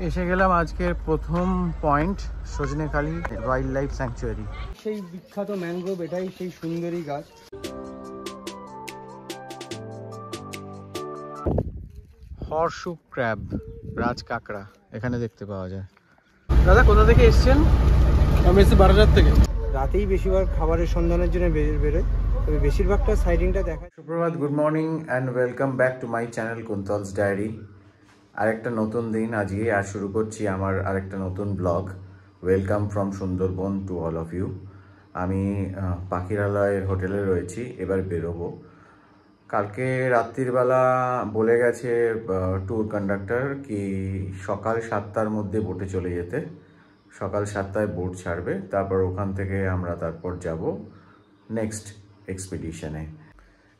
এসে গেলাম আজকের প্রথম point, Sajnekhali wild life sanctuary. সেই বিখ্যাত ম্যানগ্রোভ, এটাই সেই সুন্দরী গাছ। হর্সু ক্র্যাব, রাজ কাঁকড়া এখানে দেখতে পাওয়া যায়। দাদা কোথা থেকে এসছেন? আমি এসেছি বারাসাত থেকে। রাতেই বেশিরভাগ খাবারের সন্ধানের জন্য বেরোয়, তবে বেশিরভাগটা সাইডিংটা দেখা। সুপ্রভাত, good morning and welcome back to my channel Kuntal's diary. আরেকটা নতুন দিন আজকে, আর শুরু করছি আমার আরেকটা নতুন blog. Welcome from Sundarbans to all of you. আমি পাখিরালয়ের হোটেলে রয়েছি, এবার বেরোবো। কালকে রাত্রিবেলা বলে গেছে ট্যুর কন্ডাক্টর কি সকাল 7টার মধ্যে বোটে চলে যেতে। সকাল 7টায় বোট ছাড়বে, তারপর ওখান থেকে আমরা তারপর যাব নেক্সট এক্সপিডিশনে।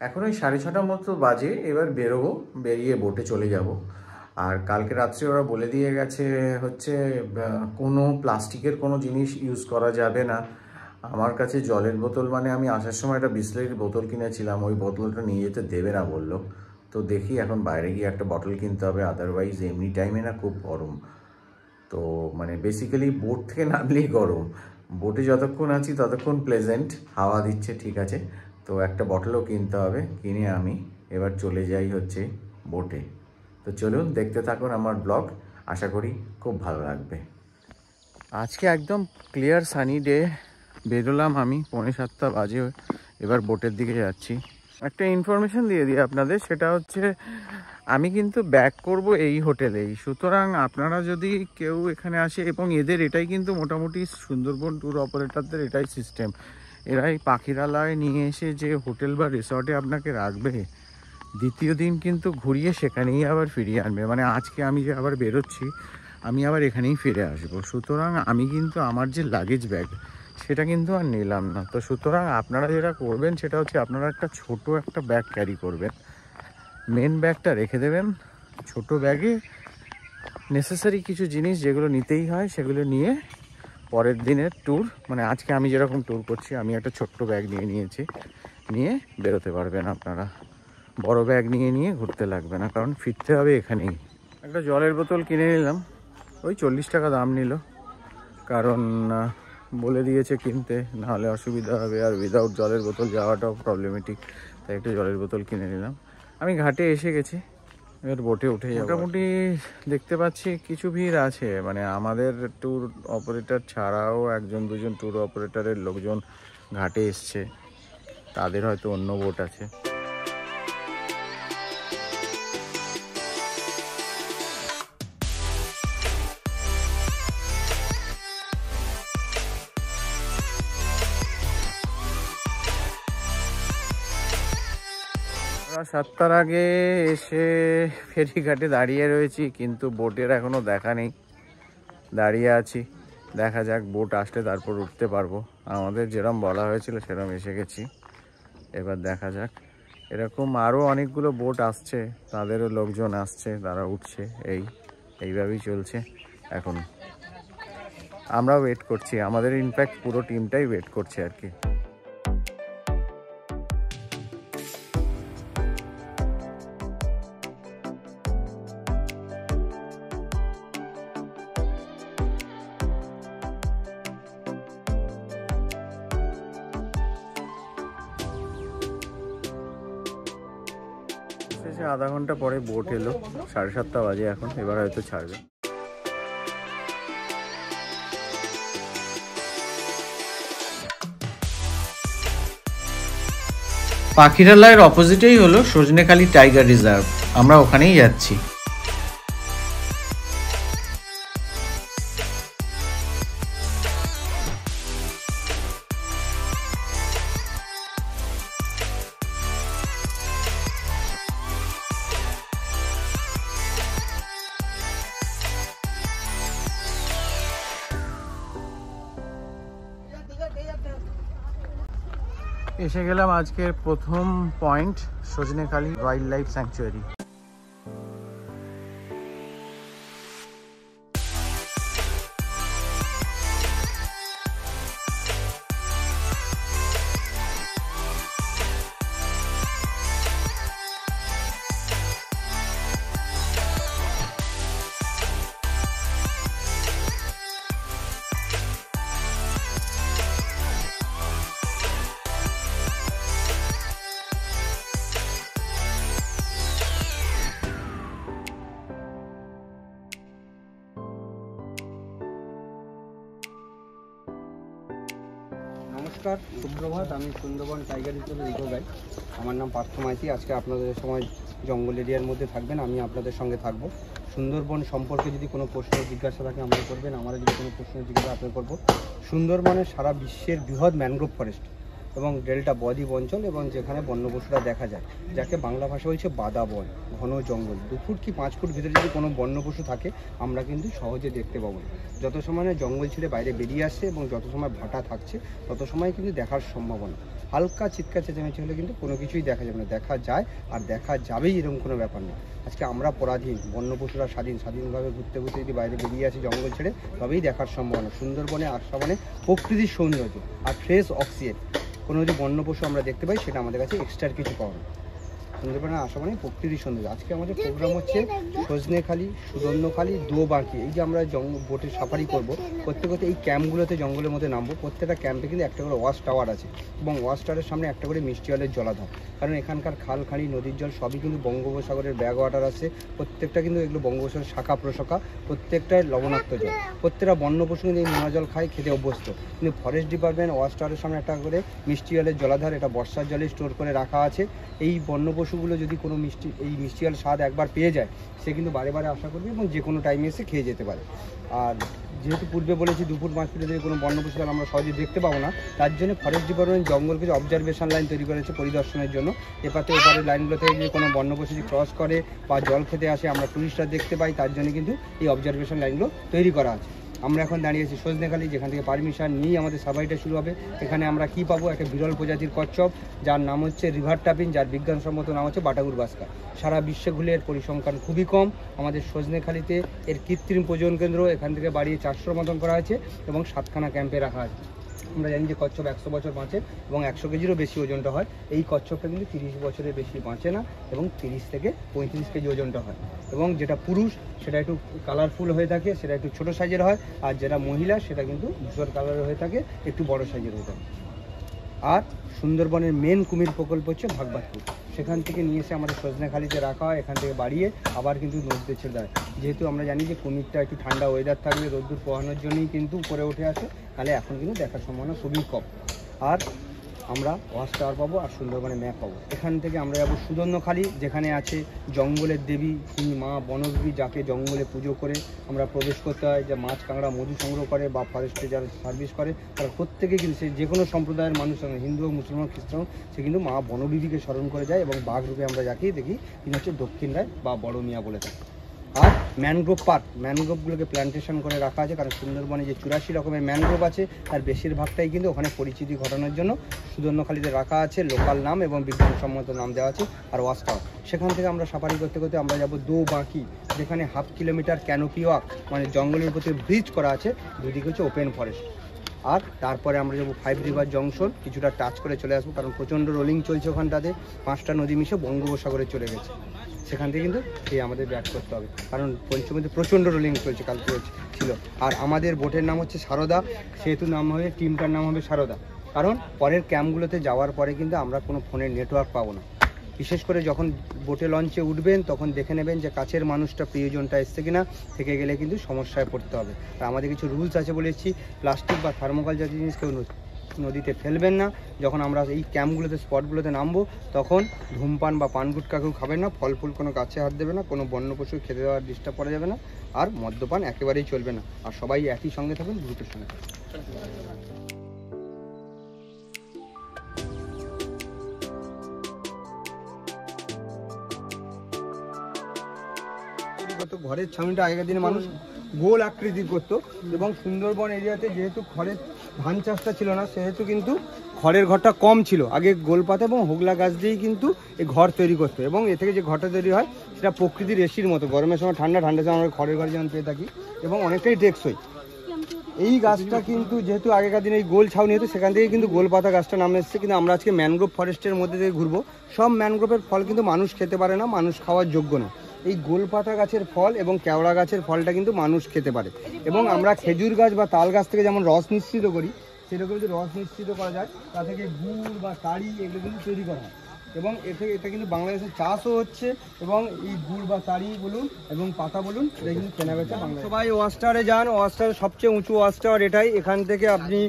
এখন ওই 6:30 মতো বাজে, এবার বেরোবো, বেরিয়ে বোটে চলে যাব। আর কালকে রাত্রে ওরা বলে দিয়ে গেছে হচ্ছে কোনো প্লাস্টিকের কোনো জিনিস ইউজ করা যাবে না। আমার কাছে জলের বোতল, মানে আমি আসার সময় একটা বিসলেরির বোতল কিনেছিলাম, ওই বোতলটা নিয়ে যেতে দেবে না বললো। তো দেখি এখন বাইরে গিয়ে একটা বটল কিনতে হবে, আদারওয়াইজ এমনি টাইমে না খুব গরম। তো মানে বেসিক্যালি বোট থেকে নামলেই গরম, বোটে যতক্ষণ আছি ততক্ষণ প্লেজেন্ট, হাওয়া দিচ্ছে ঠিক আছে। তো একটা বটলও কিনতে হবে, কিনে আমি এবার চলে যাই হচ্ছে বোটে। তো চলুন দেখতে থাকুন আমার ব্লগ, আশা করি খুব ভালো লাগবে। আজকে একদম ক্লিয়ার সানি ডে। বেরোলাম আমি 6:45 বাজে, এবার বোটের দিকে যাচ্ছি। একটা ইনফরমেশন দিয়ে দিই আপনাদের, সেটা হচ্ছে আমি কিন্তু ব্যাক করব এই হোটেলেই। সুতরাং আপনারা যদি কেউ এখানে আসে, এবং এদের এটাই কিন্তু মোটামুটি সুন্দরবন ট্যুর অপারেটরদের এটাই সিস্টেম, এরাই পাখিরালয় নিয়ে এসে যে হোটেল বা রিসর্টে আপনাকে রাখবে, দ্বিতীয় দিন কিন্তু ঘুরিয়ে সেখানেই আবার ফিরিয়ে আনবে। মানে আজকে আমি যে আবার বেরোচ্ছি, আমি আবার এখানেই ফিরে আসবো। সুতরাং আমি কিন্তু আমার যে লাগেজ ব্যাগ সেটা কিন্তু আর নিলাম না। তো সুতরাং আপনারা যেটা করবেন সেটা হচ্ছে আপনারা একটা ছোট একটা ব্যাগ ক্যারি করবেন, মেন ব্যাগটা রেখে দেবেন। ছোট ব্যাগে নেসেসারি কিছু জিনিস যেগুলো নিতেই হয় সেগুলো নিয়ে পরের দিনের ট্যুর, মানে আজকে আমি যেরকম ট্যুর করছি, আমি একটা ছোট্ট ব্যাগ নিয়েছি, নিয়ে বেরোতে পারবেন আপনারা। বড় ব্যাগ নিয়ে ঘুরতে লাগবে না, কারণ ফিরতে হবে এখানেই। একটা জলের বোতল কিনে নিলাম, ওই 40 টাকা দাম নিল, কারণ বলে দিয়েছে কিনতে, নাহলে অসুবিধা হবে, আর উইদাউট জলের বোতল যাওয়াটাও প্রবলেমেটিক, তাই একটা জলের বোতল কিনে নিলাম। আমি ঘাটে এসে গেছি, এবার বোটে উঠে যাবো। মোটামুটি দেখতে পাচ্ছি কিছু ভিড় আছে, মানে আমাদের ট্যুর অপারেটর ছাড়াও 1-2জন ট্যুর অপারেটরের লোকজন ঘাটে এসছে, তাদের হয়তো অন্য বোট আছে। আমরা 7টার আগে এসে ফেরিঘাটে দাঁড়িয়ে রয়েছি, কিন্তু বোটের এখনো দেখা নেই। দাঁড়িয়ে আছি, দেখা যাক বোট আসলে তারপর উঠতে পারবো। আমাদের যেরকম বলা হয়েছিল সেরকম এসে গেছি, এবার দেখা যাক। এরকম আরও অনেকগুলো বোট আসছে, তাদেরও লোকজন আসছে, তারা উঠছে, এইভাবেই চলছে। এখন আমরা ওয়েট করছি, আমাদের ইনফ্যাক্ট পুরো টিমটাই ওয়েট করছে আর কি। আধা ঘন্টা পরে বোট এলো, 7:30 বাজে এখন, এবার হয়তো ছাড়বে। পাখিরালয়ের অপোজিটেই হলো সজনেখালি টাইগার রিজার্ভ, আমরা ওখানেই যাচ্ছি। এসে গেলাম আজকের প্রথম point, Sajnekhali wild life sanctuary. নমস্কার, সুপ্রভাত। আমি সুন্দরবন টাইগার রিজার্ভের ইকো গাইড। আমার নাম পার্থ মাইতি। আজকে আপনাদের সময় জঙ্গল এরিয়ার মধ্যে থাকবেন, আমি আপনাদের সঙ্গে থাকবো। সুন্দরবন সম্পর্কে যদি কোনো প্রশ্ন জিজ্ঞাসা থাকে আমাকে করবেন, আমরা যদি কোনো প্রশ্ন জিজ্ঞাসা আপনাকে করবো। সুন্দরবনের সারা বিশ্বের বৃহৎ ম্যানগ্রোভ ফরেস্ট এবং ডেল্টা বদ্বীপ অঞ্চল, এবং যেখানে বন্যপশুরা দেখা যায়, যাকে বাংলা ভাষা বলছে বাদা বন, ঘন জঙ্গল। 2 ফুট কি 5 ফুট ভিতরে যদি কোনো বন্যপশু থাকে আমরা কিন্তু সহজে দেখতে পাবো না। যত সময় না জঙ্গল ছেড়ে বাইরে বেরিয়ে আসছে এবং যত সময় ভাটা থাকছে তত সময় কিন্তু দেখার সম্ভাবনা। হালকা চিৎকার চেঁচামেচি হলে কিন্তু কোনো কিছুই দেখা যাবে না। দেখা যায় আর দেখা যাবেই, এরকম কোনো ব্যাপার নেই। আজকে আমরা পরাধীন, বন্যপশুরা স্বাধীনভাবে ঘুরতে যদি বাইরে বেরিয়ে আসি জঙ্গল ছেড়ে, তবেই দেখার সম্ভাবনা। সুন্দরবনে আসামনে প্রকৃতির সৌন্দর্য আর ফ্রেশ অক্সিজেন, কোনো যদি বন্যপশু আমরা দেখতে পাই সেটা আমাদের কাছে এক্সট্রা কিছু পাওয়া না। সুন্দরবনে আসা মানে প্রকৃতির সৌন্দর্য। আজকে আমাদের প্রোগ্রাম হচ্ছে সজনেখালি, সুদর্ণখালি, দোবাঁকি। এই যে আমরা বোটে সাফারি করব, করতে করতে এই ক্যাম্পগুলোতে জঙ্গলের মধ্যে নামবো। প্রত্যেকটা ক্যাম্পে কিন্তু একটা করে ওয়াচ টাওয়ার আছে এবং ওয়াচ টাওয়ারের সামনে একটা করে মিষ্টি জলের জলাধার। কারণ এখানকার খাল, খাঁড়ি, নদীর জল সবই কিন্তু বঙ্গোপসাগরের ব্যাক ওয়াটার আছে। প্রত্যেকটা কিন্তু এগুলো বঙ্গোপসাগরের শাখা প্রশাখা, প্রত্যেকটাই লবণাক্ত জল। প্রত্যেকটা বন্যপশু কিন্তু এই নোনা জল খায়, খেতে অভ্যস্ত। কিন্তু ফরেস্ট ডিপার্টমেন্ট ওয়াচ টাওয়ারের সামনে একটা করে মিষ্টি জলের জলাধার, এটা বর্ষার জলে স্টোর করে রাখা আছে। এই বন্যপশুগুলো যদি কোনো মিষ্টি জল স্বাদ একবার পেয়ে যায়, সে কিন্তু বারে বারে আশা করবে এবং যে কোনো টাইমে এসে খেয়ে যেতে পারে। আর যেহেতু পূর্বে বলেছি 2 ফুট 5 ফুটের যদি কোনো বন্যপশু আমরা সহজে দেখতে পাবো না, তার জন্য ফরেস্ট ডিপার্টমেন্ট জঙ্গলকে অবজারভেশন লাইন তৈরি করেছে পরিদর্শনের জন্য। এপাতে ওপারের লাইনগুলো থেকে যদি কোনো বন্যপশু যদি ক্রস করে বা জল খেতে আসে, আমরা টুরিস্টরা দেখতে পাই, তার জন্য কিন্তু এই অবজারভেশন লাইনগুলো তৈরি করা আছে। আমরা এখন দাঁড়িয়ে আছি সজনেখালি, যেখান থেকে পারমিশন নিয়ে আমাদের সাফারিটা শুরু হবে। এখানে আমরা কি পাবো? একটা বিরল প্রজাতির কচ্ছপ, যার নাম হচ্ছে রিভার টাপিন, যার বিজ্ঞানসম্মত নাম হচ্ছে বাটাগুর বাসকা। সারা বিশ্বে ঘুরে এর পরিসংখ্যান খুবই কম। আমাদের সজনেখালিতে এর কৃত্রিম প্রজনন কেন্দ্র এখান থেকে বাড়িয়ে 400 মতন করা হয়েছে এবং 7খানা ক্যাম্পে রাখা আছে। আমরা জানি যে কচ্ছপ 100 বছর বাঁচে এবং 100 কেজিরও বেশি ওজনটা হয়। এই কচ্ছপটা কিন্তু 30 বছরের বেশি বাঁচে না এবং 30 থেকে 35 কেজি ওজনটা হয়। এবং যেটা পুরুষ সেটা একটু কালারফুল হয়ে থাকে, সেটা একটু ছোটো সাইজের হয়। আর যেটা মহিলা সেটা কিন্তু ধূসর কালারের হয়ে থাকে, একটু বড় সাইজের হয়ে থাকে। আর সুন্দরবনের মেন কুমির প্রকল্প হচ্ছে ভাগবাদপুর। সেখান থেকে নিয়ে এসে আমাদের সজনেখালিতে রাখা হয়, এখান থেকে বাড়িয়ে আবার কিন্তু নদীতে ছেড়ে দেয়। যেহেতু আমরা জানি যে কুমিরটা একটু ঠান্ডা ওয়েদার থাকলে রোদ্দুর পোহানোর জন্যই কিন্তু উপরে উঠে আসে, তাহলে এখন কিন্তু দেখার সম্ভাবনা খুবই কম। আর আমরা ওয়াচ টাওয়ার পাবো আর সুন্দরবনে ম্যাপ পাবো। এখান থেকে আমরা যাবো সুদর্ণখালি, যেখানে আছে জঙ্গলের দেবী, তিনি মা বনদেবী, যাকে জঙ্গলে পুজো করে আমরা প্রবেশ করতে হয়। যে মাছ কাঁকড়া মধু সংগ্রহ করে বা ফরেস্টে যারা সার্ভিস করে, তারা প্রত্যেকে কিন্তু সে যে কোনো সম্প্রদায়ের মানুষ, হিন্দু হোক, মুসলমান, খ্রিস্টান, সে কিন্তু মা বনদেবীকে স্মরণ করে যায়। এবং বাঘ রূপে আমরা যাকে দেখি, তিনি হচ্ছে দক্ষিণ রায় বা বড় মিয়া বলে থাকে। আর ম্যানগ্রোভ পার্ক, ম্যানগ্রোভগুলোকে প্ল্যান্টেশন করে রাখা আছে, কারণ সুন্দরবনে যে 84 রকমের ম্যানগ্রোভ আছে তার বেশিরভাগটাই কিন্তু ওখানে পরিচিতি ঘটানোর জন্য সুদর্ণখালিতে রাখা আছে। লোকাল নাম এবং বিজ্ঞানসম্মত নাম দেওয়া আছে। আর ওয়াচ টাওয়ার, সেখান থেকে আমরা সাফারি করতে করতে আমরা যাবো দোবাঁকি, যেখানে 1/2 কিলোমিটার ক্যানোপি ওয়াক, মানে জঙ্গলের উপরে ব্রিজ করা আছে, দুদিকে হচ্ছে ওপেন ফরেস্ট। আর তারপরে আমরা যাবো 5 রিভার জংশন, কিছুটা টাচ করে চলে আসবো, কারণ প্রচণ্ড রোলিং চলছে ওখানটাতে। 5টা নদী মিশে বঙ্গোপসাগরে চলে গেছে, সেখান থেকে কিন্তু আমাদের ব্যাক করতে হবে, কারণ পঞ্চমীতে প্রচণ্ড রোলিং চলছে, কালকে ছিল। আর আমাদের বোটের নাম হচ্ছে সারদা, সেহেতু নাম হবে, টিমটার নাম হবে সারদা। কারণ পরের ক্যাম্পগুলোতে যাওয়ার পরে কিন্তু আমরা কোনো ফোনের নেটওয়ার্ক পাবো না। বিশেষ করে যখন বোটে লঞ্চে উঠবেন তখন দেখে নেবেন যে কাছের মানুষটা, প্রিয়জনটা এসছে কিনা, থেকে গেলে কিন্তু সমস্যায় পড়তে হবে। আর আমাদের কিছু রুলস আছে বলেছি, প্লাস্টিক বা থার্মোকল জাতীয় জিনিস কেউ নদীতে ফেলবেন না। যখন আমরা এই ক্যাম্পগুলোতে, স্পটগুলোতে নামবো, তখন ধূমপান বা পান গুটকা কেউ খাবেন না, ফল ফুল কোনো গাছে হাত দেবে না, কোনো বন্য পশু খেতে দেওয়ার ডিস্টার্ব করা যাবে না, আর মদ্যপান একেবারেই চলবে না। আর সবাই একই সঙ্গে থাকবেন, গ্রুপের সঙ্গে থাকবেন। ঘরের ছাউনিটা আগেকার দিনে মানুষ গোল আকৃতির করতো, এবং সুন্দরবন এরিয়াতে যেহেতু খড়ের ধান চাষটা ছিল না, সেহেতু কিন্তু খড়ের ঘরটা কম ছিল। আগে গোলপাতা এবং হোগলা গাছ দিয়েই কিন্তু এই ঘর তৈরি করতো, এবং এ থেকে যে ঘরটা তৈরি হয় সেটা প্রকৃতির এসির মতো, গরমের সময় ঠান্ডা, ঠান্ডার সময় আমরা খড়ের ঘর যেমন পেয়ে থাকি, এবং অনেকটাই টেকসই। এই গাছটা কিন্তু যেহেতু আগেকার দিনে এই গোল ছাউনি হতো, সেখান থেকে কিন্তু গোলপাতা গাছটা নামে এসছে। কিন্তু আমরা আজকে ম্যানগ্রোভ ফরেস্টের মধ্যে দিয়ে ঘুরবো। সব ম্যানগ্রোভের ফল কিন্তু মানুষ খেতে পারে না, মানুষ খাওয়ার যোগ্য না। এই গোলপাতা গাছের ফল এবং কেওড়া গাছের ফলটা কিন্তু মানুষ খেতে পারে। এবং আমরা খেজুর গাছ বা তাল গাছ থেকে যেমন রস নিশ্চিত করি, সেরকম যদি রস নিশ্চিত করা যায়, তা থেকে গুড় বা কারি এগুলো কিন্তু তৈরি করা হয়। এবং এটা কিন্তু বাংলাদেশে চাষও হচ্ছে এবং এই গুড় বা তাড়ি বলুন এবং পাতা বলুন এটা কিন্তু কেনা বেচা বাংলা। সবাই ওয়াস্টারে যান, ওয়াস্টার সবচেয়ে উঁচু ওয়াস্টার এটাই। এখান থেকে আপনি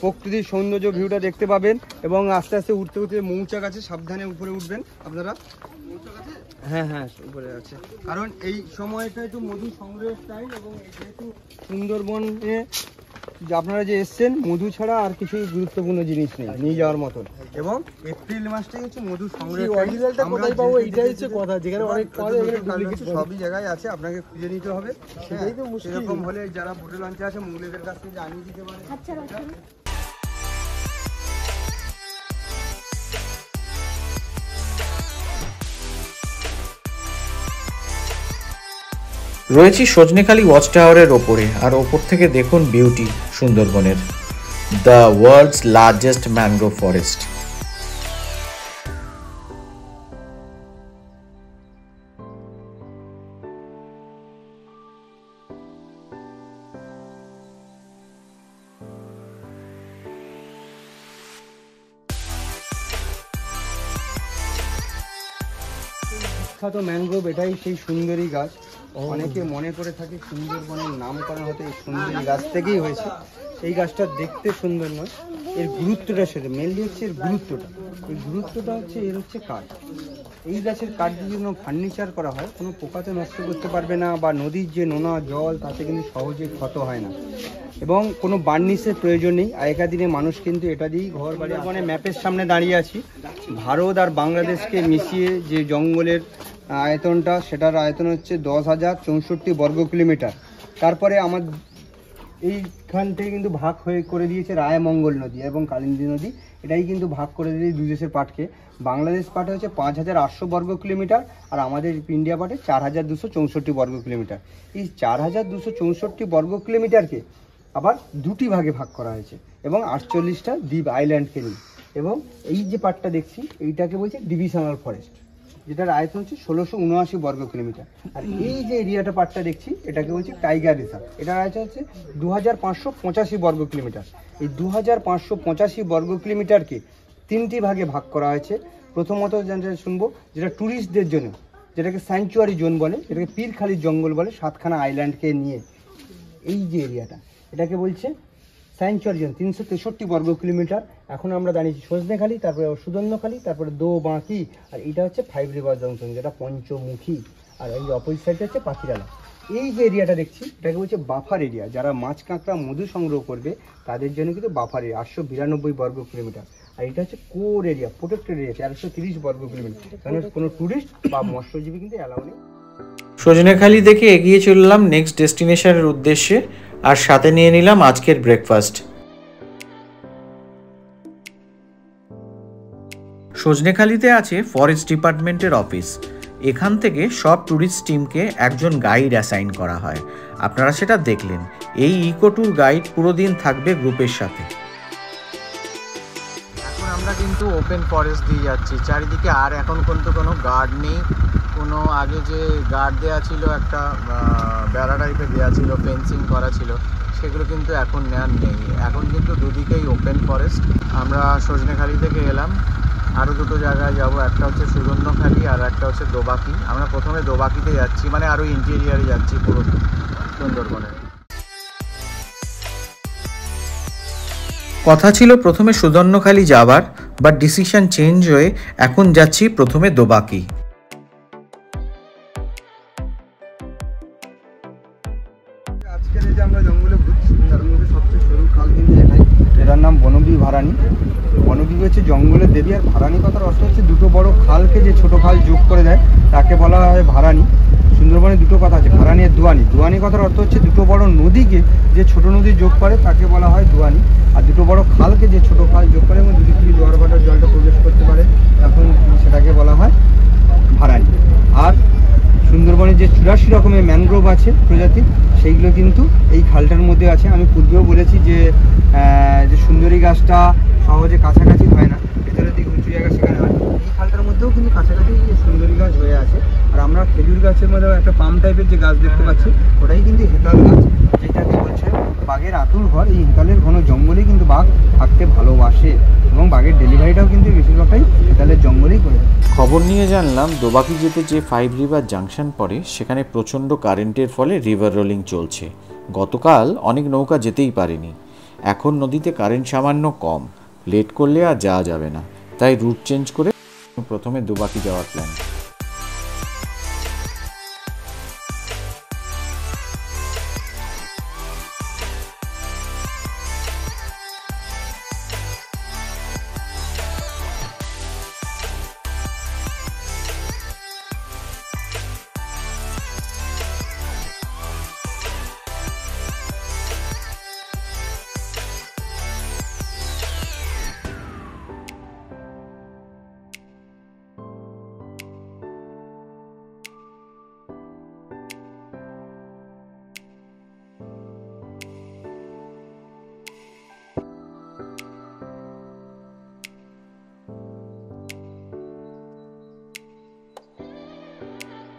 প্রকৃতির সৌন্দর্য ভিউটা দেখতে পাবেন এবং আস্তে আস্তে উঠতে উঠতে মৌচাক আছে, সাবধানে উপরে উঠবেন আপনারা। হ্যাঁ হ্যাঁ উপরে আছে, কারণ এই সময়টা একটু মধু সংগ্রহের টাইম এবং যেহেতু সুন্দরবনে আপনারা যে এসছেন মধু ছাড়া আর কিছু গুরুত্বপূর্ণ জিনিস নেই নিয়ে যাওয়ার মতন। এবং এপ্রিল মাসটাই হচ্ছে মধু সংগ্রহের সবই জায়গায় আছে, আপনাকে খুঁজে নিতে হবে। সেরকম হলে যারা বোটে লঞ্চে আছে মূলেদের কাছ থেকে জানিয়ে দিতে পারে। রয়েছি সজনেখালি ওয়াচ টাওয়ারের ওপরে, আর ওপর থেকে দেখুন বিউটি সুন্দরবনের, the world's largest mangrove forest. বিখ্যাত ম্যানগ্রোভ এটাই সেই সুন্দরী গাছ। অনেকে মনে করে থাকে সুন্দরবনের নামকরণ হয়তো এই সুন্দরী গাছ থেকেই হয়েছে। এই গাছটা দেখতে সুন্দর নয়, এর গুরুত্বটার সাথে মেনলি হচ্ছে এর গুরুত্বটা। এই গুরুত্বটা হচ্ছে এর হচ্ছে কাঠ। এই গাছের কাঠ যদি কোনো ফার্নিচার করা হয় কোনো পোকাতে নষ্ট করতে পারবে না, বা নদীর যে নোনা জল তাতে কিন্তু সহজে ক্ষত হয় না এবং কোনো বার্নিশের প্রয়োজন নেই। আগেকার দিনে মানুষ কিন্তু এটা দিয়েই ঘর বাড়ি। মানে ম্যাপের সামনে দাঁড়িয়ে আছি, ভারত আর বাংলাদেশকে মিশিয়ে যে জঙ্গলের আয়তনটা, সেটার আয়তন হচ্ছে 10,064 বর্গ কিলোমিটার। তারপরে আমার এইখান থেকে কিন্তু ভাগ হয়ে করে দিয়েছে রায়মঙ্গল নদী এবং কালিন্দী নদী, এটাই কিন্তু ভাগ করে দিয়েছে দুই দেশের পাটকে। বাংলাদেশ পাটে হচ্ছে 5,800 বর্গ কিলোমিটার আর আমাদের ইন্ডিয়া পাটে 4,264 বর্গ কিলোমিটার। এই 4,264 বর্গ কিলোমিটারকে আবার দুটি ভাগে ভাগ করা হয়েছে এবং 48টা দ্বীপ আইল্যান্ডকে নিয়ে। এবং এই যে পাটটা দেখছি এইটাকে বলছে ডিভিশনাল ফরেস্ট, যেটার আয়তন হচ্ছে 1679 বর্গ কিলোমিটার। আর এই যে এরিয়াটা পাটটা দেখছি এটাকে বলছে টাইগার রিজার্ভ, এটার আয়তন হচ্ছে 2,585 বর্গ কিলোমিটার। এই 2,585 বর্গ কিলোমিটারকে তিনটি ভাগে ভাগ করা হয়েছে। প্রথমত যেটা শুনবো যেটা ট্যুরিস্টদের জন্য, যেটাকে স্যাংচুয়ারি জোন বলে, যেটাকে পীরখালির জঙ্গল বলে, 7খানা আইল্যান্ডকে নিয়ে এই যে এরিয়াটা এটাকে বলছে স্যাংচুয়ারি জোন, 363 বর্গ কিলোমিটার। এখন আমরা দাঁড়িয়েছি সজনেখালি, তারপরে সুদর্ণখালি, তারপরে দোবাঁকি, আর এটা হচ্ছে 5 রিভার জংশন যেটা পঞ্চমুখী, আর এই অপোজিট সাইডে হচ্ছে পাখিরালা। এই যে এরিয়াটা দেখছি এটাকে বলছে বাফার এরিয়া, যারা মাছ কাঁকড়া মধু সংগ্রহ করবে তাদের জন্য কিন্তু বাফার এরিয়া 892 বর্গ কিলোমিটার। আর এটা হচ্ছে কোর এরিয়া, প্রোটেক্টেড এরিয়া 430 বর্গ কিলোমিটার, কারণ কোনো ট্যুরিস্ট বা মৎস্যজীবী কিন্তু অ্যালাউ নেই। সজনেখালি দেখে এগিয়ে চললাম নেক্সট ডেস্টিনেশনের উদ্দেশ্যে, আর সাথে নিয়ে নিলাম আজকের ব্রেকফাস্ট। সজনেখালিতে আছে ফরেস্ট ডিপার্টমেন্টের অফিস। এখান থেকে সব ট্যুরিস্ট টিমকে একজন গাইড অ্যাসাইন করা হয়। আপনারা সেটা দেখলেন। এই ইকো ট্যুর গাইড পুরো দিন থাকবে গ্রুপের সাথে। এখন আমরা কিন্তু ওপেন ফরেস্ট দিয়ে যাচ্ছি চারিদিকে, আর এখন কিন্তু কোনো গার্ড নেই। কোনো আগে যে গার্ড দেওয়া ছিল, একটা বেড়া টাইপের দেওয়া ছিল, ফেন্সিং করা ছিল, সেগুলো কিন্তু এখন নেওয়ার নেই। এখন কিন্তু দুদিকেই ওপেন ফরেস্ট। আমরা সজনেখালি থেকে এলাম, আরও দুটো জায়গায় যাব, একটা হচ্ছে সুদর্ণখালি আর একটা হচ্ছে দোবাকি। আমরা প্রথমে দোবাকিতে যাচ্ছি, মানে আরও ইন্টেরিয়ারে যাচ্ছি পুরো সুন্দরবনে। কথা ছিল প্রথমে সুদর্ণখালি যাবার, বাট ডিসিশন চেঞ্জ হয়ে এখন যাচ্ছি প্রথমে দোবাকি। আজকের যে আমরা জঙ্গলে ঘুরছি তার মধ্যে সবচেয়ে সরু খাল কিন্তু এটাই, এটার নাম বনবী ভারানি। বনবী হচ্ছে জঙ্গলের দেবী, আর ভারানি কথার অর্থ হচ্ছে দুটো বড় খালকে যে ছোট খাল যোগ করে দেয় তাকে বলা হয় ভারানি। সুন্দরবনে দুটো কথা আছে, ভারানি আর দুয়ানি। দুয়ানি কথার অর্থ হচ্ছে দুটো বড় নদীকে যে ছোট নদী যোগ করে তাকে বলা হয় দুয়ানি, আর দুটো বড় খালকে যে ছোট খাল যোগ করে এবং দুদিক থেকে জোয়ার ভাটার জলটা প্রবেশ করতে পারে তখন সেটাকে বলা হয় ভারানি। আর সুন্দরবনে যে 84 রকমের ম্যানগ্রোভ আছে প্রজাতি, সেইগুলো কিন্তু এই খালটার মধ্যে আছে। আমি পূর্বেও বলেছি যে সুন্দরী গাছটা সহজে কাছাকাছি হয় না, ভেতরের দিকে উঁচু জায়গা সেখানে হয়। এই খালটার মধ্যেও কিন্তু কাছাকাছি সুন্দরী গাছ হয়ে আছে। আর আমরা খেজুর গাছের মধ্যে একটা পাম টাইপের যে গাছ দেখতে পাচ্ছি ওটাই কিন্তু হেতাল গাছ, যেটাকে বলছে বাঘের আতুর ঘর এই হেতালের ঘন জঙ্গলে কিন্তু বাঘ থাকতে ভালোবাসে এবং বাঘের ডেলিভারিটাও কিন্তু বেশিরভাগটাই হেতালের জঙ্গলেই করে। খবর নিয়ে জানলাম দোবাকি যেতে যে 5 রিভার জাংশন পড়ে সেখানে প্রচণ্ড কারেন্টের ফলে রিভার রোলিং চলছে। গতকাল অনেক নৌকা যেতেই পারেনি। এখন নদীতে কারেন্ট সামান্য কম, লেট করলে আর যাওয়া যাবে না, তাই রুট চেঞ্জ করে প্রথমে দোবাকি যাওয়ার প্ল্যান।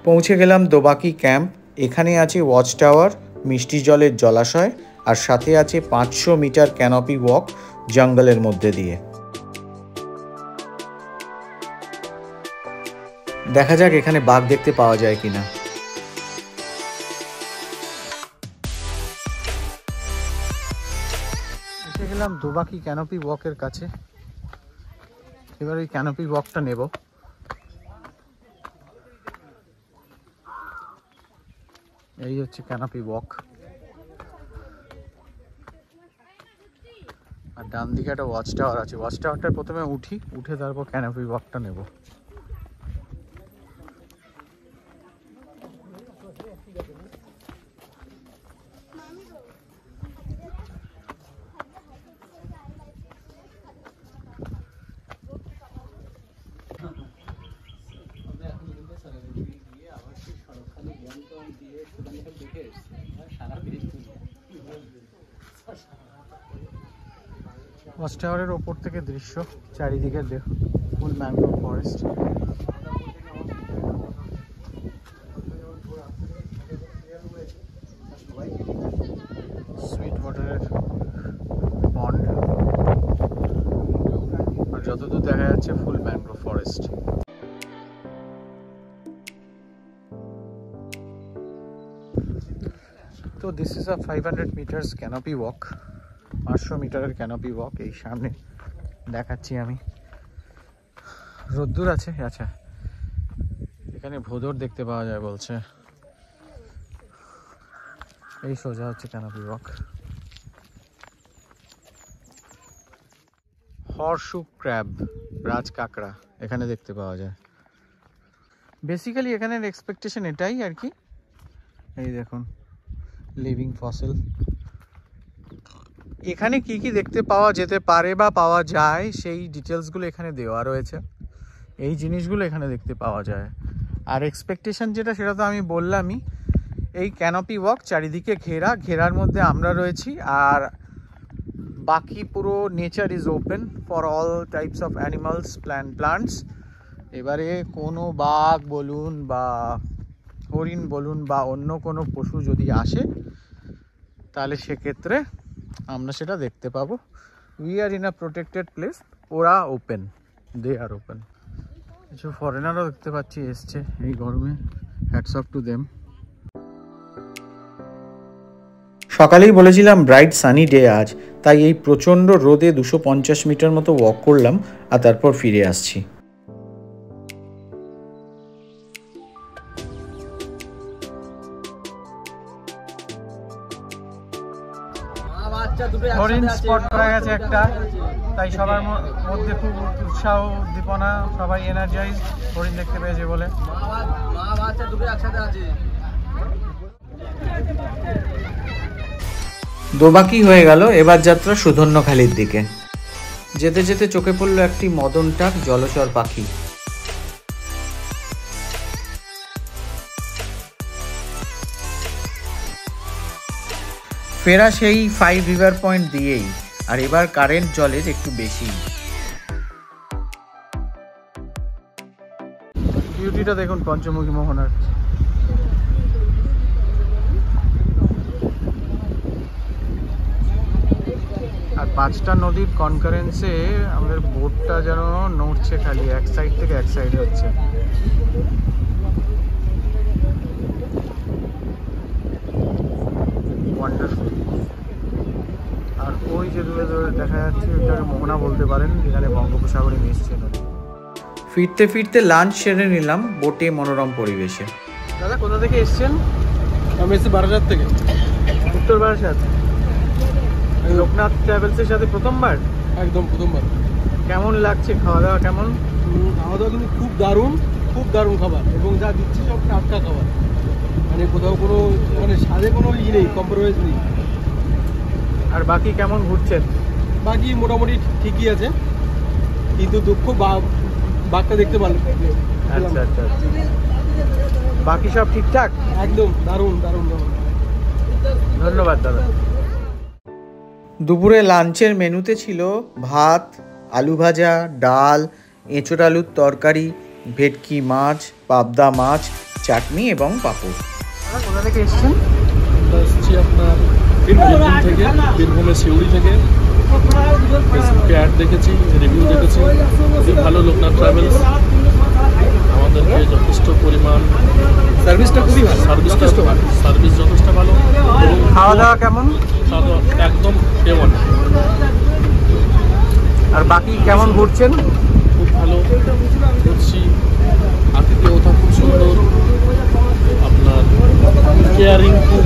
পৌঁছে গেলাম দোবাকি ক্যাম্প। এখানে আছে ওয়াচ টাওয়ার, মিষ্টি জলের জলাশয়, আর সাথে আছে 500 মিটার ক্যানোপি ওয়াক জঙ্গলের মধ্যে দিয়ে। দেখা যাক এখানে বাঘ দেখতে পাওয়া যায় কিনা। এসে গেলাম দোবাকি ক্যানোপি ওয়াকের কাছে। এবার ওই ক্যানোপি ওয়াকটা নেব। এই হচ্ছে ক্যানোপি ওয়াক, আর ডান দিকে একটা ওয়াচ টাওয়ার আছে। ওয়াচ টাওয়ারটা প্রথমে উঠে তারপর ক্যানোপি ওয়াকটা নেব। ওয়াচ টাওয়ারের ওপর থেকে দৃশ্য চারিদিকে দেখো, ফুল ম্যানগ্রোভ ফরেস্ট। সুইট ওয়াটারের পন্ড, আর যতদূর দেখা যাচ্ছে ফুল ম্যানগ্রোভ ফরেস্ট। তো this is a 500 metres canopy walk, 500 মিটারের ক্যানোপি ওয়াক। এই সামনে দেখাচ্ছি আমি, রোদ্দুর আছে। আচ্ছা, এখানে ভোদর দেখতে পাওয়া যায় বলছে। এই সোজা হচ্ছে ক্যানোপি ওয়াক। হর্সু ক্র্যাব, রাজ কাঁকড়া এখানে দেখতে পাওয়া যায়। বেসিক্যালি এখানের এক্সপেকটেশন এটাই আর কি। এই দেখুন লিভিং ফসিল। এখানে কি কি দেখতে পাওয়া যেতে পারে বা পাওয়া যায় সেই ডিটেলসগুলো এখানে দেওয়া রয়েছে। এই জিনিসগুলো এখানে দেখতে পাওয়া যায়। আর এক্সপেকটেশন যেটা, সেটা তো আমি বললামই। এই ক্যানোপি ওয়াক চারিদিকে ঘেরার মধ্যে আমরা রয়েছি, আর বাকি পুরো nature is open for all types of animals, plants. এবারে কোনো বাঘ বলুন বা হরিণ বলুন বা অন্য কোনো পশু যদি আসে, তাহলে সেক্ষেত্রে আমরা সেটা দেখতে পাবো। We are in a protected place. ওরা ওপেন, দে আর ওপেন। কিছু ফরেনারও দেখতে পাচ্ছি এসছে এই গরমে, হ্যাটস অফ টু দেম। সকালেই বলেছিলাম ব্রাইট সানি ডে আজ, তাই এই প্রচণ্ড রোদে 250 মিটার মতো ওয়াক করলাম আর তারপর ফিরে আসছি। হরিণ স্পট করা গেছে একটা, তাই সবার মধ্যে খুব উৎসাহ উদ্দীপনা, সবাই এনার্জাইজ হরিণ দেখতে পেয়েছে বলে। দোবাকি হয়ে গেল, এবার যাত্রা সুধন্যখালির দিকে। যেতে যেতে চোখে পড়লো একটি মদন টাক জলচর পাখি। ফেরা সেই 5 রিভার পয়েন্ট দিয়েই, আর এবার কারেন্ট জলের একটু বেশি। বিউটিটা দেখুন পঞ্চমুখী মোহনার। আর 5টা নদীর কনকারেন্সে আমাদের বোটটা যেন নড়ছে, খালি এক সাইড থেকে এক সাইড হচ্ছে। ওয়ান্ডারফুল। আর ওই যে দূরে দূরে দেখা যাচ্ছে ওইটাকে মোহনা বলতে পারেন, যেখানে বঙ্গোপসাগরে মিশছে নদী। ফিরতে ফিরতে লাঞ্চ সেরে নিলাম বোটে মনোরম পরিবেশে। দাদা কোথা থেকে এসছেন? আমি এসেছি বারাসাত থেকে। উত্তর বারাসাত। লোকনাথ ট্রাভেলসের সাথে প্রথমবার? একদম প্রথমবার। কেমন লাগছে? খাওয়া দাওয়া কেমন? খাওয়া দাওয়া কিন্তু খুব দারুণ খাবার, এবং যা দিচ্ছে সব টাটকা খাবার, মানে কোথাও কোনো মানে স্বাদে কোনো নেই, কম্প্রোমাইজ নেই। আর বাকি কেমন ঘুরছেন? বাকি মোটামুটি ঠিকই আছে, কিন্তু দুঃখ বাঘটা দেখতে পারলাম। আচ্ছা আচ্ছা, বাকি সব ঠিকঠাক? একদম দারুণ। ধন্যবাদ দাদা। দুপুরে লাঞ্চের মেনুতে ছিল ভাত, আলু ভাজা, ডাল, এঁচোড় আলুর তরকারি, ভেটকি মাছ, পাবদা মাছ, চাটনি এবং পাঁপড়। কোথা থেকে এসছেন? আমরা এসেছি আপনার বীরভূম থেকে, বীরভূমের সিউড়ি থেকে। ফেসবুকে অ্যাড দেখেছি, রিভিউ দেখেছি, খুবই ভালো লোকনাথ ট্রাভেলস। আমাদেরকে যথেষ্ট পরিমাণ সার্ভিসটা খুবই ভালো, সার্ভিস যথেষ্ট ভালো। এবং খাওয়া দাওয়া কেমন? খাওয়া দাওয়া একদম A1। আর বাকি কেমন ঘুরছেন? খুব ভালো ঘুরছি, আতিথেয়তা খুব সুন্দর, আপনার কেয়ারিং খুব,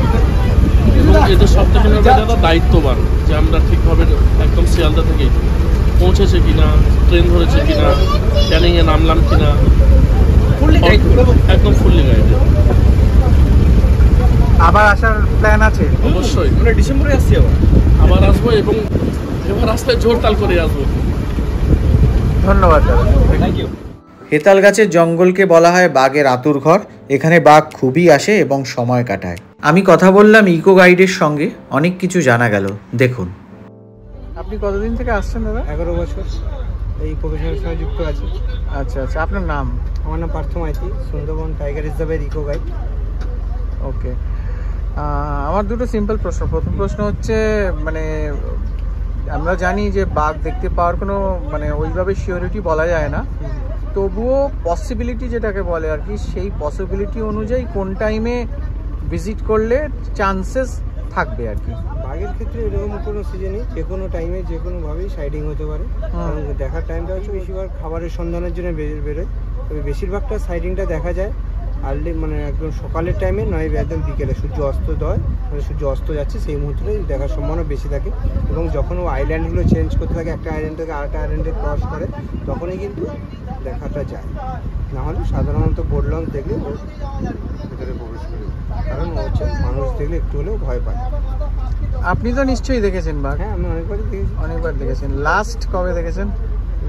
এবং এদের সব থেকে যারা দায়িত্ববান, যে আমরা ঠিকভাবে একদম শিয়ালদা থেকে পৌঁছেছে কিনা, ট্রেন ধরেছে কিনা, ক্যানিংয়ে নামলাম কিনা, একদম ফুললি গাইডেড। আবার আসার প্ল্যান আছে? অবশ্যই, আমরা ডিসেম্বরে আসছি, আবার আসবো, এবং এবার রাস্তায় জোরতাল করে আসবো। ধন্যবাদ দাদা, থ্যাংক ইউ। হেতাল গাছের জঙ্গলকে বলা হয় বাঘের আতুর ঘর। এখানে বাঘ খুবই আসে এবং সময় কাটায়। আমি কথা বললাম ইকো গাইডের সঙ্গে, অনেক কিছু জানা গেল। দেখুন। আপনি কতদিন থেকে আসছেন দাদা? 11 বছর এই প্রফেশনের সঙ্গে যুক্ত আছি। আচ্ছা আচ্ছা, আপনার নাম? আমার নাম পার্থ মাইতি, সুন্দরবন টাইগার রিজার্ভের ইকো গাইড। ওকে, আমার দুটো সিম্পল প্রশ্ন। প্রথম প্রশ্ন হচ্ছে, মানে আমরা জানি যে বাঘ দেখতে পাওয়ার কোনো মানে ওইভাবে সিওরিটি বলা যায় না, তবুও পসিবিলিটি যেটাকে বলে আর কি, সেই পসিবিলিটি অনুযায়ী কোন টাইমে ভিজিট করলে চান্সেস থাকবে আর কি? বাঘের ক্ষেত্রে এরকম কোনো সিজন নেই, যে কোনো টাইমে যে কোনোভাবেই সাইডিং হতে পারে। কারণ দেখার টাইমটা হচ্ছে বেশিরভাগ খাবারের সন্ধানের জন্য বেরোয়, তবে বেশিরভাগটা সাইডিংটা দেখা যায় আর্লি, মানে একদম সকালের টাইমে, নয় একদম বিকেলে সূর্য অস্ত হয়, মানে সূর্য অস্ত যাচ্ছে সেই মুহূর্তে দেখার সম্ভাবনা বেশি থাকে। এবং যখন ও আইল্যান্ডগুলো চেঞ্জ করতে থাকে, একটা আইল্যান্ড থেকে আরেকটা আইল্যান্ডে ক্রস করে, তখনই কিন্তু দেখাটা যায়। নাহলে সাধারণত বোট লঞ্চ দেখলে ও ভিতরে প্রবেশ করে, কারণ ও হচ্ছে মানুষ দেখলে একটু হলেও ভয় পায়। আপনি তো নিশ্চয়ই দেখেছেন বাঘ? হ্যাঁ, আমি অনেকবারই দেখেছি। অনেকবার দেখেছেন। লাস্ট কবে দেখেছেন?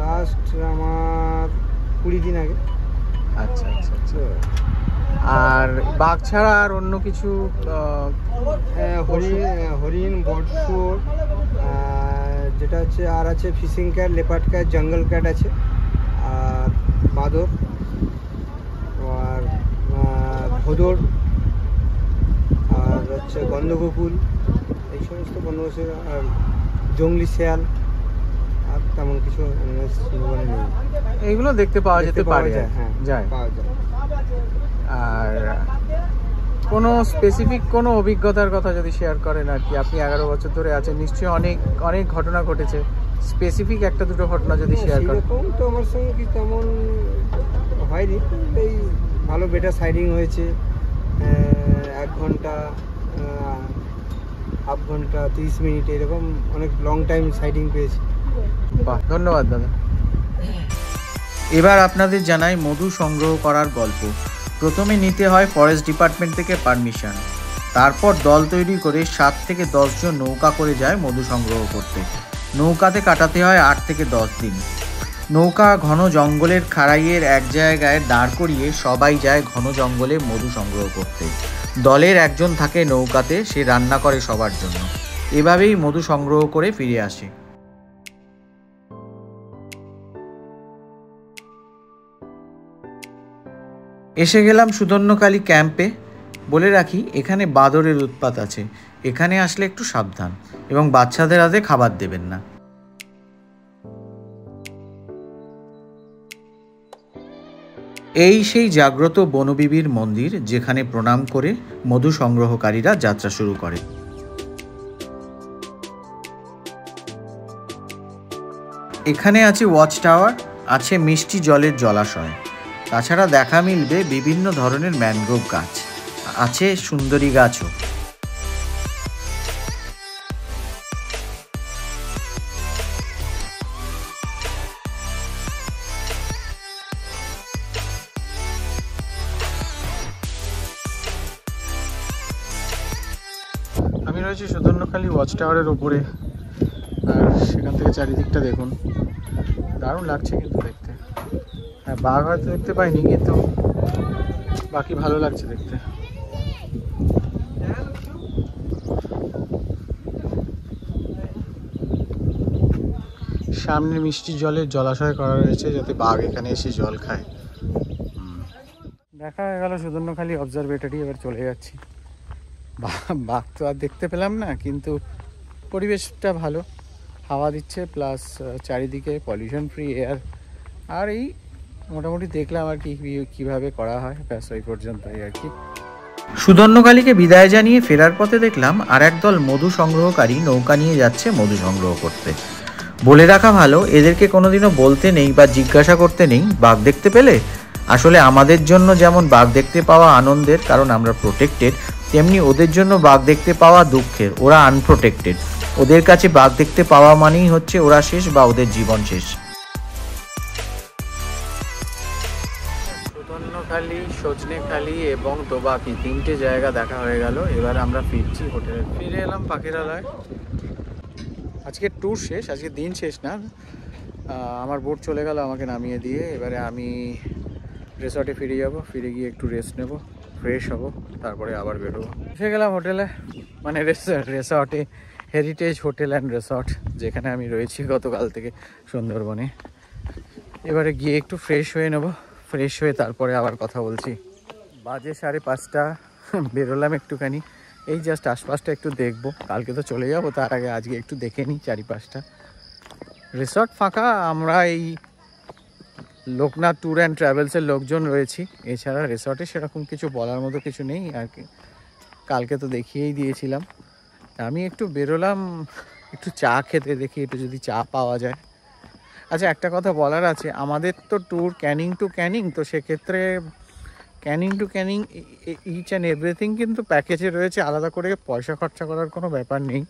লাস্ট আমার 20 দিন আগে। আচ্ছা আচ্ছা আচ্ছা। আর বাঘ ছাড়া আর অন্য কিছু? হরিণ, বটশুয়োর, যেটা হচ্ছে, আর আছে ফিশিং ক্যাট, লেপার্ড ক্যাট, জঙ্গল ক্যাট আছে, আর বাঁদর, আর ভোদর, আর হচ্ছে গন্ধগোকুল, এই সমস্ত বনবাসী, আর জংলি শেয়াল, আর তেমন কিছু সুন্দরবনে নেই। এইগুলো দেখতে পাওয়া যেতে পারে? হ্যাঁ, যায়, পাওয়া যায়। আর কোনো স্পেসিফিক কোনো অভিজ্ঞতার কথা যদি শেয়ার করেন আর কি? আপনি 11 বছর ধরে আছেন, নিশ্চয়ই অনেক অনেক ঘটনা ঘটেছে। স্পেসিফিক একটা দুটো ঘটনা যদি শেয়ার করেন। এরকম তো আমার সঙ্গে কি তেমন হয়নি, এই ভালো বেটার সাইডিং হয়েছে। 1 ঘন্টা, হাফ ঘন্টা, 30 মিনিট, এরকম অনেক লং টাইম সাইডিং পেয়েছি। বাহ, ধন্যবাদ দাদা। এবার আপনাদের জানাই মধু সংগ্রহ করার গল্প। প্রথমে নিতে হয় ফরেস্ট ডিপার্টমেন্ট থেকে পারমিশন, তারপর দল তৈরি করে 7 থেকে 10 জন নৌকা করে যায় মধু সংগ্রহ করতে। নৌকাতে কাটাতে হয় 8 থেকে 10 দিন। নৌকা ঘন জঙ্গলের খাড়াইয়ের এক জায়গায় দাঁড় করিয়ে সবাই যায় ঘন জঙ্গলে মধু সংগ্রহ করতে। দলের একজন থাকে নৌকাতে, সে রান্না করে সবার জন্য। এভাবেই মধু সংগ্রহ করে ফিরে আসে। এসে গেলাম সুদর্ণকালী ক্যাম্পে। বলে রাখি, এখানে বাদরের উৎপাত আছে, এখানে আসলে একটু সাবধান এবং বাচ্চাদের হাতে খাবার দেবেন না। এই সেই জাগ্রত বনবিবির মন্দির, যেখানে প্রণাম করে মধু সংগ্রহকারীরা যাত্রা শুরু করে। এখানে আছে ওয়াচ টাওয়ার, আছে মিষ্টি জলের জলাশয়, তাছাড়া দেখা মিলবে বিভিন্ন ধরনের ম্যানগ্রোভ গাছ, আছে সুন্দরী গাছও। আমি রয়েছি সুদর্ণখালি ওয়াচ টাওয়ারের উপরে, আর সেখান থেকে চারিদিকটা দেখুন, দারুণ লাগছে কিন্তু দেখতে। হ্যাঁ, বাঘ হয়তো দেখতে পাইনি, কিন্তু বাকি ভালো লাগছে দেখতে। সামনে মিষ্টি জলের জলাশয় করা রয়েছে, যাতে বাঘ এখানে এসে জল খায়। দেখা হয়ে গেল সুদর্ণখালি অবজারভেটরি, এবার চলে যাচ্ছি। বাঘ তো আর দেখতে পেলাম না, কিন্তু পরিবেশটা ভালো, হাওয়া দিচ্ছে, প্লাস চারিদিকে পলিউশন ফ্রি এয়ার। আর এই মোটামুটি দেখলাম আর কি কীভাবে করা হয়, ব্যাস ওই পর্যন্তই আর কি। সুদর্ণখালিকে বিদায় জানিয়ে ফেরার পথে দেখলাম আর একদল মধু সংগ্রহকারী নৌকা নিয়ে যাচ্ছে মধু সংগ্রহ করতে। বলে রাখা ভালো, এদেরকে কোনোদিনও বলতে নেই বা জিজ্ঞাসা করতে নেই বাঘ দেখতে পেলে। আসলে আমাদের জন্য যেমন বাঘ দেখতে পাওয়া আনন্দের, কারণ আমরা প্রোটেক্টেড, তেমনি ওদের জন্য বাঘ দেখতে পাওয়া দুঃখের, ওরা আনপ্রোটেক্টেড। ওদের কাছে বাঘ দেখতে পাওয়া মানেই হচ্ছে ওরা শেষ বা ওদের জীবন শেষ। সুদর্ণখালি, সজনেখালি এবং দোবাকি তিনটে জায়গা দেখা হয়ে গেল। এবার আমরা ফিরছি হোটেলে। ফিরে এলাম পাখিরালয়। আজকে ট্যুর শেষ, আজকে দিন শেষ না, আমার বোট চলে গেল আমাকে নামিয়ে দিয়ে। এবারে আমি রিসর্টে ফিরে যাব, ফিরে গিয়ে একটু রেস্ট নেব, ফ্রেশ হব, তারপরে আবার বেরোবো। এসে গেলাম হোটেলে, মানে রিসর্টে, হেরিটেজ হোটেল অ্যান্ড রিসর্ট, যেখানে আমি রয়েছি গতকাল থেকে সুন্দরবনে। এবারে গিয়ে একটু ফ্রেশ হয়ে নেব, ফ্রেশ হয়ে তারপরে আবার কথা বলছি। বাজে 5:30, বেরোলাম একটুখানি, এই জাস্ট আশপাশটা একটু দেখবো, কালকে তো চলে যাব, তার আগে আজকে একটু দেখে নিই চারিপাশটা। রিসর্ট ফাঁকা, আমরা এই লোকনাথ ট্যুর অ্যান্ড ট্রাভেলসের লোকজন রয়েছি, এছাড়া রিসর্টে সেরকম কিছু বলার মতো কিছু নেই আর কি, কালকে তো দেখিয়েই দিয়েছিলাম। আমি একটু বেরোলাম একটু চা খেতে, দেখি একটু যদি চা পাওয়া যায়। আচ্ছা, একটা কথা বলার আছে, আমাদের তো ট্যুর ক্যানিং টু ক্যানিং, তো সেক্ষেত্রে Canning to Canning each and everything কিন্তু প্যাকেজে রয়েছে, আলাদা করে পয়সা খরচা করার কোনো ব্যাপার নেই,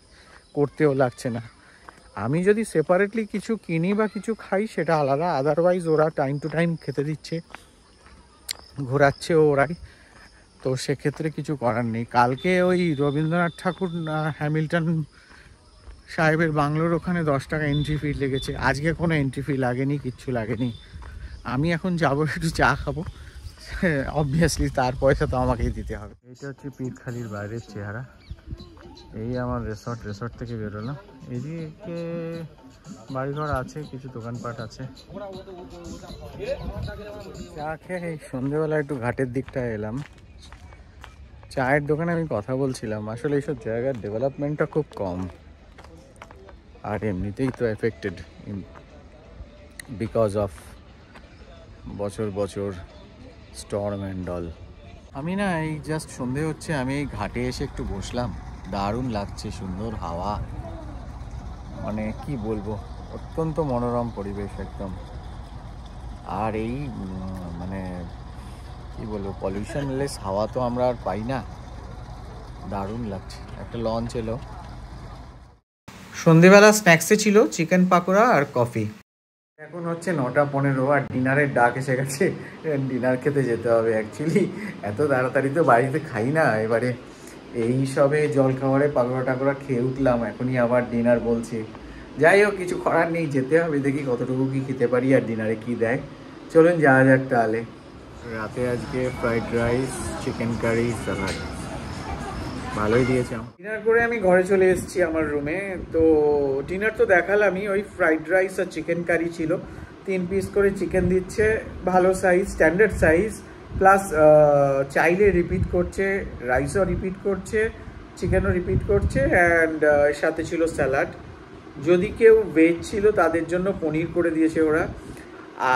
করতেও লাগছে না। আমি যদি সেপারেটলি কিছু কিনি বা কিছু খাই সেটা আলাদা, আদারওয়াইজ ওরা টাইম টু টাইম খেতে দিচ্ছে, ঘোরাচ্ছে ওরাই, তো সেক্ষেত্রে কিছু করার নেই। কালকে ওই রবীন্দ্রনাথ ঠাকুর হ্যামিল্টন সাহেবের বাংলোর ওখানে 10 টাকা এন্ট্রি ফি লেগেছে, আজকে কোনো এন্ট্রি ফি লাগেনি, কিচ্ছু লাগেনি। আমি এখন যাবো একটু চা খাবো, অবভিয়াসলি তার পয়সা তো আমাকেই দিতে হবে। এইটা হচ্ছে পীরখালির বাইরের চেহারা, এই আমার রিসর্ট থেকে বেরোলাম। এদিকে বাড়িঘর আছে, কিছু দোকানপাট আছে। চা খেয়ে সন্ধ্যেবেলা একটু ঘাটের দিকটা এলাম, চায়ের দোকানে আমি কথা বলছিলাম। আসলে এইসব জায়গার ডেভেলপমেন্টটা খুব কম, আর এমনিতেই তো এফেক্টেড বিকজ অফ বছর স্টর্ম অ্যান্ড অল। আমি না এই জাস্ট সন্ধে হচ্ছে, আমি এই ঘাটে এসে একটু বসলাম, দারুণ লাগছে, সুন্দর হাওয়া, মানে কি বলবো, অত্যন্ত মনোরম পরিবেশ একদম। আর এই মানে কি বলবো, পলিউশনলেস হাওয়া তো আমরা আর পাই না, দারুণ লাগছে। একটা লঞ্চ এলো। সন্ধেবেলা স্ন্যাক্সে ছিল চিকেন পাকোড়া আর কফি। এখন হচ্ছে 9:15 আর ডিনারের ডাক এসে গেছে, ডিনার খেতে যেতে হবে। অ্যাকচুয়ালি এত তাড়াতাড়ি তো বাড়িতে খাই না, এবারে এই সবে জলখাবারে পাকোড়া টাকোড়া খেয়ে উঠলাম, এখনই আবার ডিনার বলছে। যাই হোক, কিছু করার নেই, যেতে হবে, দেখি কতটুকু কি খেতে পারি আর ডিনারে কি দেয়। চলুন যাওয়া যাক তাহলে। রাতে আজকে fried rice, chicken curry, salad, ভালোই দিয়েছে। ডিনার করে আমি ঘরে চলে এসেছি আমার রুমে। তো ডিনার তো দেখালামই, ওই ফ্রাইড রাইস আর চিকেন কারি ছিল, 3 পিস করে চিকেন দিচ্ছে, ভালো সাইজ, স্ট্যান্ডার্ড সাইজ, প্লাস চাইলে রিপিট করছে, রাইসও রিপিট করছে, চিকেনও রিপিট করছে, অ্যান্ড সাথে ছিল স্যালাড। যদি কেউ ভেজ ছিল তাদের জন্য পনির করে দিয়েছে ওরা।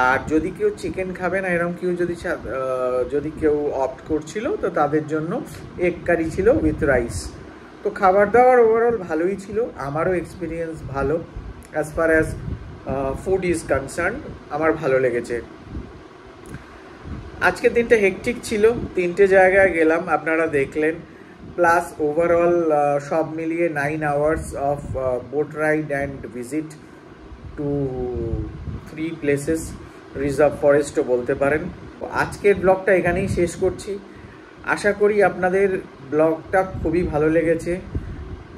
আর যদি কেউ চিকেন খাবে না এরকম কেউ যদি কেউ অপ্ট করছিল তো তাদের জন্য এগ কারি ছিল উইথ রাইস। তো খাবার দাবার ওভারঅল ভালোই ছিল, আমারও এক্সপিরিয়েন্স ভালো। As far as food is concern আমার ভালো লেগেছে। আজকের দিনটা হেকটিক ছিল, 3টে জায়গায় গেলাম আপনারা দেখলেন, প্লাস ওভারঅল সব মিলিয়ে 9 hours of boat ride and visit to 3 places, reserve ফরেস্টও বলতে পারেন। আজকের ব্লগটা এখানেই শেষ করছি। আশা করি আপনাদের ব্লগটা খুবই ভালো লেগেছে।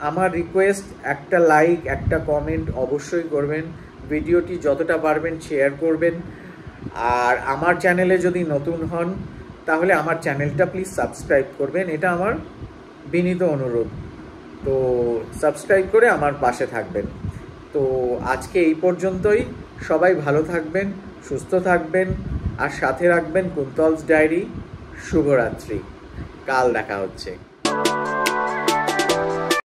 আমার রিকোয়েস্ট, একটা লাইক একটা কমেন্ট অবশ্যই করবেন, ভিডিওটি যতটা পারবেন শেয়ার করবেন। আর আমার চ্যানেলে যদি নতুন হন তাহলে আমার চ্যানেলটা প্লিজ সাবস্ক্রাইব করবেন, এটা আমার বিনীত অনুরোধ। তো সাবস্ক্রাইব করে আমার পাশে থাকবেন। তো আজকে এই পর্যন্তই। সবাই ভালো থাকবেন, সুস্থ থাকবেন, আর সাথে রাখবেন কুন্তলস ডায়েরি। শুভরাত্রি, কাল দেখা হচ্ছে।